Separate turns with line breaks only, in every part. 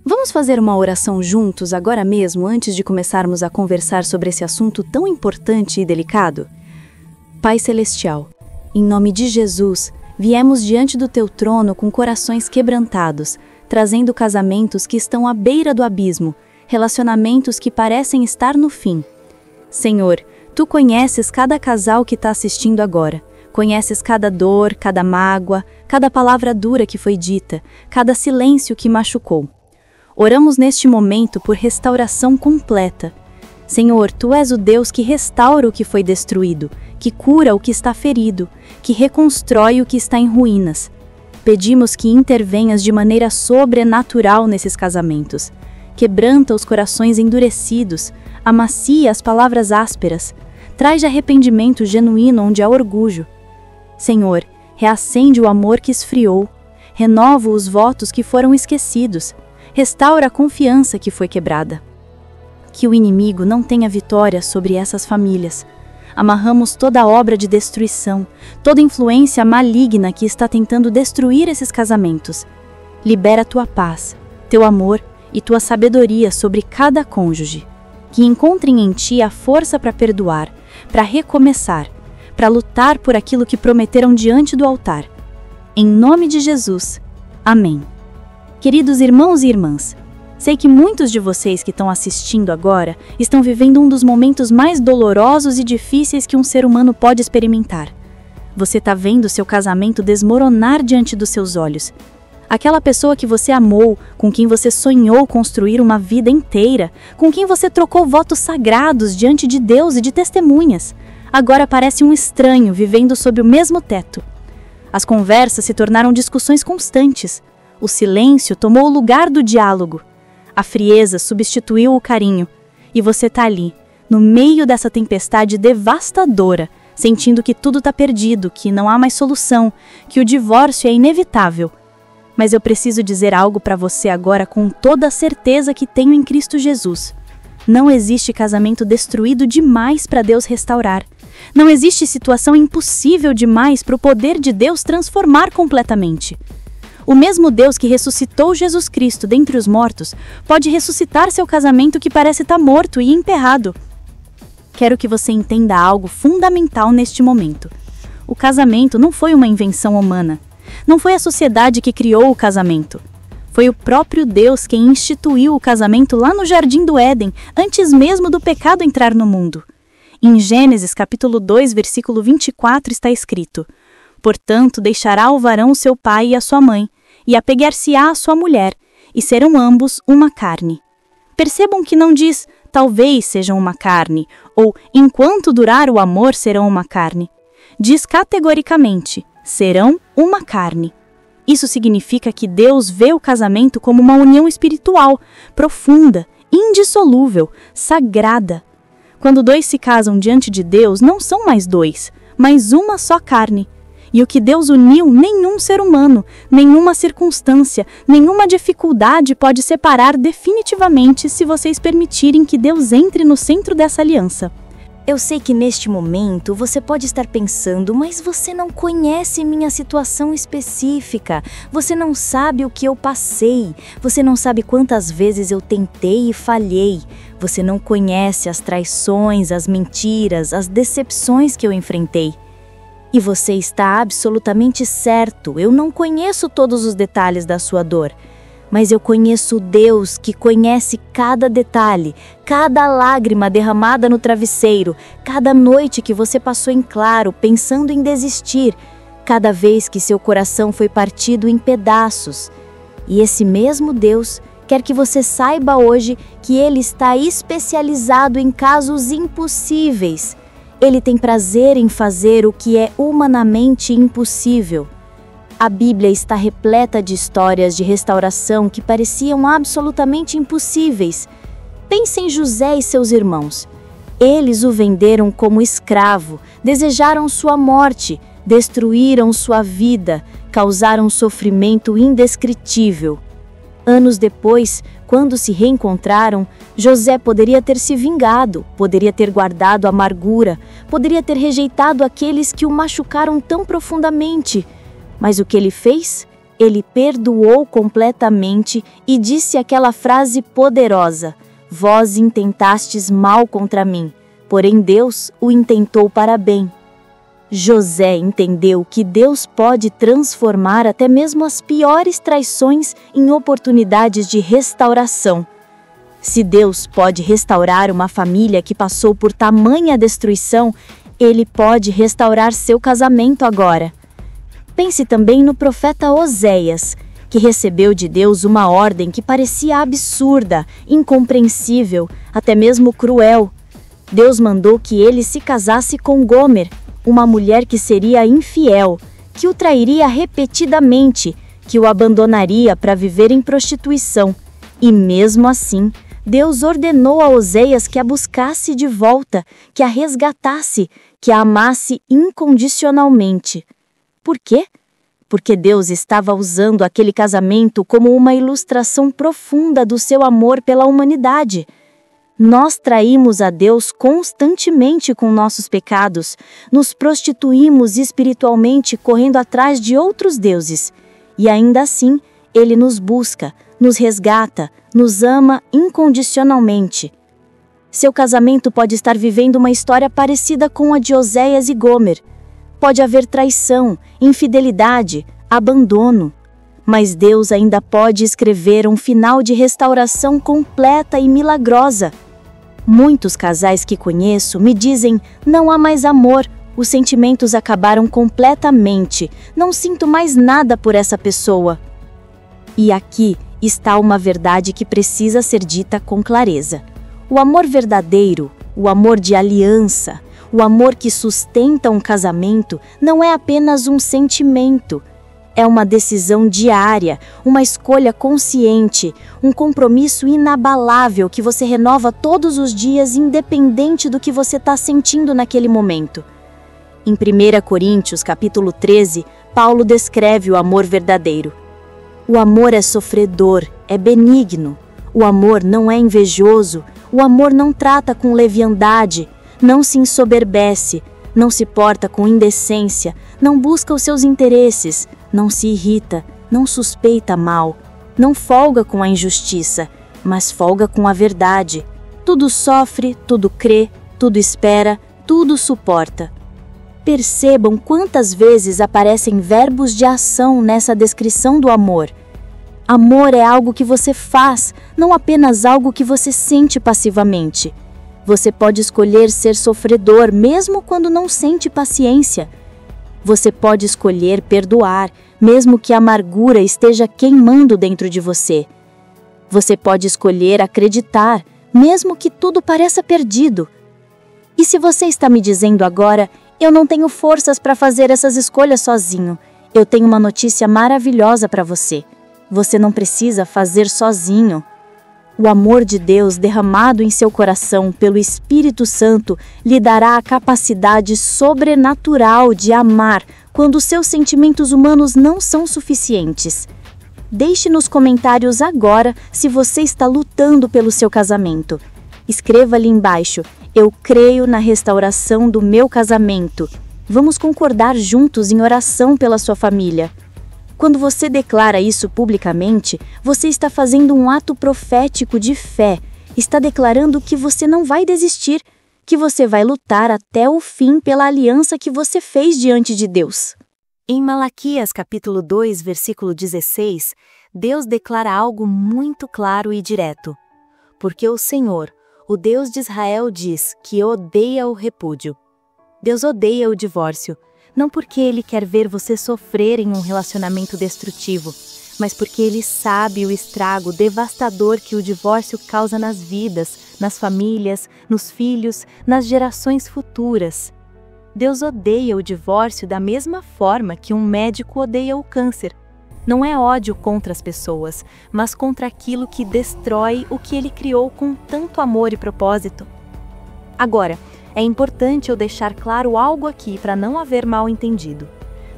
Vamos fazer uma oração juntos agora mesmo, antes de começarmos a conversar sobre esse assunto tão importante e delicado? Pai Celestial, em nome de Jesus, viemos diante do Teu trono com corações quebrantados, trazendo casamentos que estão à beira do abismo, relacionamentos que parecem estar no fim. Senhor, Tu conheces cada casal que está assistindo agora. Conheces cada dor, cada mágoa, cada palavra dura que foi dita, cada silêncio que machucou. Oramos neste momento por restauração completa. Senhor, Tu és o Deus que restaura o que foi destruído, que cura o que está ferido, que reconstrói o que está em ruínas. Pedimos que intervenhas de maneira sobrenatural nesses casamentos. Quebranta os corações endurecidos, amacia as palavras ásperas, traz de arrependimento genuíno onde há orgulho. Senhor, reacende o amor que esfriou, renova os votos que foram esquecidos, restaura a confiança que foi quebrada. Que o inimigo não tenha vitória sobre essas famílias. Amarramos toda a obra de destruição, toda influência maligna que está tentando destruir esses casamentos. Libera Tua paz, Teu amor e Tua sabedoria sobre cada cônjuge. Que encontrem em Ti a força para perdoar, para recomeçar, para lutar por aquilo que prometeram diante do altar. Em nome de Jesus. Amém. Queridos irmãos e irmãs, sei que muitos de vocês que estão assistindo agora estão vivendo um dos momentos mais dolorosos e difíceis que um ser humano pode experimentar. Você está vendo seu casamento desmoronar diante dos seus olhos. Aquela pessoa que você amou, com quem você sonhou construir uma vida inteira, com quem você trocou votos sagrados diante de Deus e de testemunhas, agora parece um estranho vivendo sob o mesmo teto. As conversas se tornaram discussões constantes. O silêncio tomou o lugar do diálogo. A frieza substituiu o carinho. E você está ali, no meio dessa tempestade devastadora, sentindo que tudo está perdido, que não há mais solução, que o divórcio é inevitável. Mas eu preciso dizer algo para você agora com toda a certeza que tenho em Cristo Jesus. Não existe casamento destruído demais para Deus restaurar. Não existe situação impossível demais para o poder de Deus transformar completamente. O mesmo Deus que ressuscitou Jesus Cristo dentre os mortos pode ressuscitar seu casamento que parece estar morto e emperrado. Quero que você entenda algo fundamental neste momento. O casamento não foi uma invenção humana. Não foi a sociedade que criou o casamento. Foi o próprio Deus quem instituiu o casamento lá no Jardim do Éden, antes mesmo do pecado entrar no mundo. Em Gênesis capítulo 2, versículo 24 está escrito: Portanto, deixará o varão seu pai e a sua mãe, e apegar-se-á à sua mulher, e serão ambos uma carne. Percebam que não diz, talvez sejam uma carne, ou enquanto durar o amor serão uma carne. Diz categoricamente, serão uma carne. Isso significa que Deus vê o casamento como uma união espiritual, profunda, indissolúvel, sagrada. Quando dois se casam diante de Deus, não são mais dois, mas uma só carne. E o que Deus uniu, nenhum ser humano, nenhuma circunstância, nenhuma dificuldade pode separar definitivamente se vocês permitirem que Deus entre no centro dessa aliança.
Eu sei que neste momento você pode estar pensando, mas você não conhece minha situação específica, você não sabe o que eu passei, você não sabe quantas vezes eu tentei e falhei, você não conhece as traições, as mentiras, as decepções que eu enfrentei. E você está absolutamente certo, eu não conheço todos os detalhes da sua dor. Mas eu conheço o Deus que conhece cada detalhe, cada lágrima derramada no travesseiro, cada noite que você passou em claro pensando em desistir, cada vez que seu coração foi partido em pedaços. E esse mesmo Deus quer que você saiba hoje que Ele está especializado em casos impossíveis. Ele tem prazer em fazer o que é humanamente impossível. A Bíblia está repleta de histórias de restauração que pareciam absolutamente impossíveis. Pense em José e seus irmãos. Eles o venderam como escravo, desejaram sua morte, destruíram sua vida, causaram sofrimento indescritível. Anos depois, quando se reencontraram, José poderia ter se vingado, poderia ter guardado a amargura, poderia ter rejeitado aqueles que o machucaram tão profundamente. Mas o que ele fez? Ele perdoou completamente e disse aquela frase poderosa: vós intentastes mal contra mim, porém Deus o intentou para bem. José entendeu que Deus pode transformar até mesmo as piores traições em oportunidades de restauração. Se Deus pode restaurar uma família que passou por tamanha destruição, Ele pode restaurar seu casamento agora. Pense também no profeta Oséias, que recebeu de Deus uma ordem que parecia absurda, incompreensível, até mesmo cruel. Deus mandou que ele se casasse com Gomer, uma mulher que seria infiel, que o trairia repetidamente, que o abandonaria para viver em prostituição. E mesmo assim, Deus ordenou a Oséias que a buscasse de volta, que a resgatasse, que a amasse incondicionalmente. Por quê? Porque Deus estava usando aquele casamento como uma ilustração profunda do seu amor pela humanidade. Nós traímos a Deus constantemente com nossos pecados, nos prostituímos espiritualmente correndo atrás de outros deuses. E ainda assim, Ele nos busca, nos resgata, nos ama incondicionalmente. Seu casamento pode estar vivendo uma história parecida com a de Oséias e Gomer. Pode haver traição, infidelidade, abandono. Mas Deus ainda pode escrever um final de restauração completa e milagrosa. Muitos casais que conheço me dizem: não há mais amor, os sentimentos acabaram completamente, não sinto mais nada por essa pessoa. E aqui está uma verdade que precisa ser dita com clareza. O amor verdadeiro, o amor de aliança, o amor que sustenta um casamento não é apenas um sentimento. É uma decisão diária, uma escolha consciente, um compromisso inabalável que você renova todos os dias, independente do que você está sentindo naquele momento. Em 1 Coríntios, capítulo 13, Paulo descreve o amor verdadeiro. O amor é sofredor, é benigno. O amor não é invejoso. O amor não trata com leviandade, não se ensoberbece, não se porta com indecência, não busca os seus interesses, não se irrita, não suspeita mal, não folga com a injustiça, mas folga com a verdade. Tudo sofre, tudo crê, tudo espera, tudo suporta. Percebam quantas vezes aparecem verbos de ação nessa descrição do amor. Amor é algo que você faz, não apenas algo que você sente passivamente. Você pode escolher ser sofredor mesmo quando não sente paciência. Você pode escolher perdoar, mesmo que a amargura esteja queimando dentro de você. Você pode escolher acreditar, mesmo que tudo pareça perdido. E se você está me dizendo agora: eu não tenho forças para fazer essas escolhas sozinho, eu tenho uma notícia maravilhosa para você. Você não precisa fazer sozinho. O amor de Deus derramado em seu coração pelo Espírito Santo lhe dará a capacidade sobrenatural de amar quando seus sentimentos humanos não são suficientes. Deixe nos comentários agora se você está lutando pelo seu casamento. Escreva ali embaixo: eu creio na restauração do meu casamento. Vamos concordar juntos em oração pela sua família. Quando você declara isso publicamente, você está fazendo um ato profético de fé. Está declarando que você não vai desistir, que você vai lutar até o fim pela aliança que você fez diante de Deus. Em Malaquias capítulo 2, versículo 16, Deus declara algo muito claro e direto. Porque o Senhor, o Deus de Israel, diz que odeia o repúdio. Deus odeia o divórcio. Não porque Ele quer ver você sofrer em um relacionamento destrutivo, mas porque Ele sabe o estrago devastador que o divórcio causa nas vidas, nas famílias, nos filhos, nas gerações futuras. Deus odeia o divórcio da mesma forma que um médico odeia o câncer. Não é ódio contra as pessoas, mas contra aquilo que destrói o que Ele criou com tanto amor e propósito. Agora, é importante eu deixar claro algo aqui para não haver mal-entendido.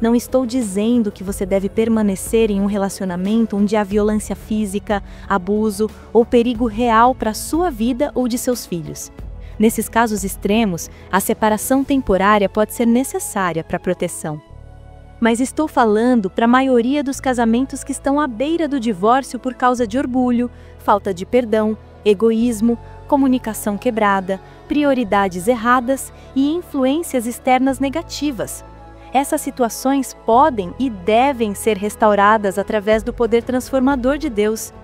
Não estou dizendo que você deve permanecer em um relacionamento onde há violência física, abuso ou perigo real para a sua vida ou de seus filhos. Nesses casos extremos, a separação temporária pode ser necessária para proteção. Mas estou falando para a maioria dos casamentos que estão à beira do divórcio por causa de orgulho, falta de perdão, egoísmo, comunicação quebrada, prioridades erradas e influências externas negativas. Essas situações podem e devem ser restauradas através do poder transformador de Deus.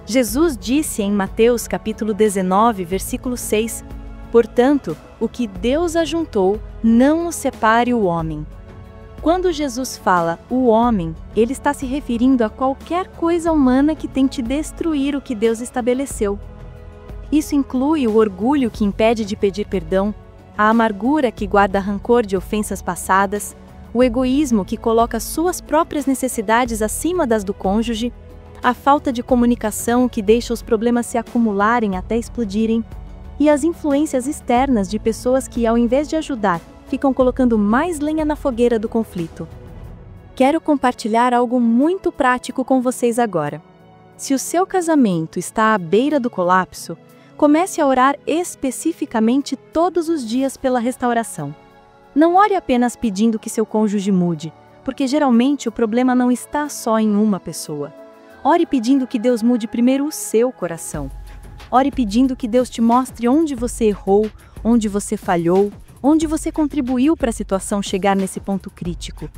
Jesus disse em Mateus capítulo 19, versículo 6, "Portanto, o que Deus ajuntou, não o separe o homem." Quando Jesus fala "o homem", ele está se referindo a qualquer coisa humana que tente destruir o que Deus estabeleceu. Isso inclui o orgulho que impede de pedir perdão, a amargura que guarda rancor de ofensas passadas, o egoísmo que coloca suas próprias necessidades acima das do cônjuge, a falta de comunicação que deixa os problemas se acumularem até explodirem, e as influências externas de pessoas que, ao invés de ajudar, ficam colocando mais lenha na fogueira do conflito. Quero compartilhar algo muito prático com vocês agora. Se o seu casamento está à beira do colapso, comece a orar especificamente todos os dias pela restauração. Não ore apenas pedindo que seu cônjuge mude, porque geralmente o problema não está só em uma pessoa. Ore pedindo que Deus mude primeiro o seu coração. Ore pedindo que Deus te mostre onde você errou, onde você falhou, onde você contribuiu para a situação chegar nesse ponto crítico.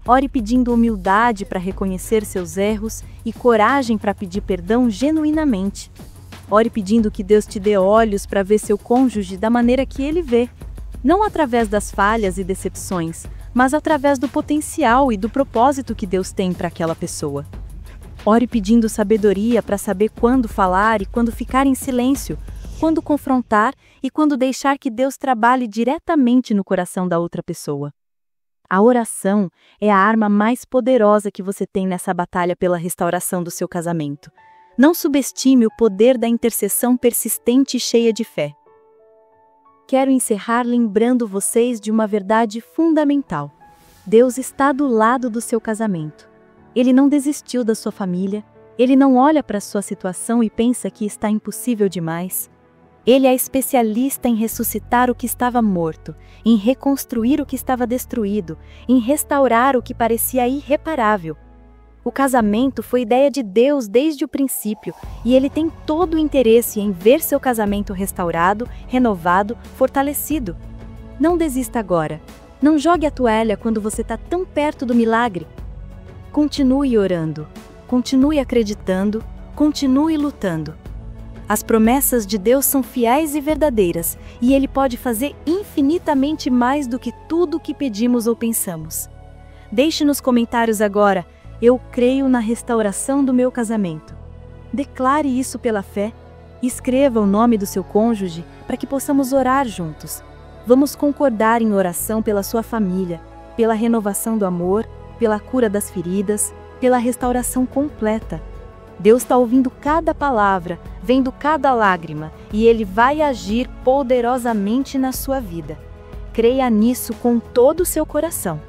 Ore pedindo humildade para reconhecer seus erros e coragem para pedir perdão genuinamente. Ore pedindo que Deus te dê olhos para ver seu cônjuge da maneira que ele vê, não através das falhas e decepções, mas através do potencial e do propósito que Deus tem para aquela pessoa. Ore pedindo sabedoria para saber quando falar e quando ficar em silêncio, quando confrontar e quando deixar que Deus trabalhe diretamente no coração da outra pessoa. A oração é a arma mais poderosa que você tem nessa batalha pela restauração do seu casamento. Não subestime o poder da intercessão persistente e cheia de fé. Quero encerrar lembrando vocês de uma verdade fundamental. Deus está do lado do seu casamento. Ele não desistiu da sua família, ele não olha para a sua situação e pensa que está impossível demais. Ele é especialista em ressuscitar o que estava morto, em reconstruir o que estava destruído, em restaurar o que parecia irreparável. O casamento foi ideia de Deus desde o princípio, e Ele tem todo o interesse em ver seu casamento restaurado, renovado, fortalecido. Não desista agora. Não jogue a toalha quando você está tão perto do milagre. Continue orando, continue acreditando, continue lutando. As promessas de Deus são fiéis e verdadeiras, e Ele pode fazer infinitamente mais do que tudo o que pedimos ou pensamos. Deixe nos comentários agora: "Eu creio na restauração do meu casamento." Declare isso pela fé e escreva o nome do seu cônjuge para que possamos orar juntos. Vamos concordar em oração pela sua família, pela renovação do amor, pela cura das feridas, pela restauração completa. Deus está ouvindo cada palavra, vendo cada lágrima, e Ele vai agir poderosamente na sua vida. Creia nisso com todo o seu coração.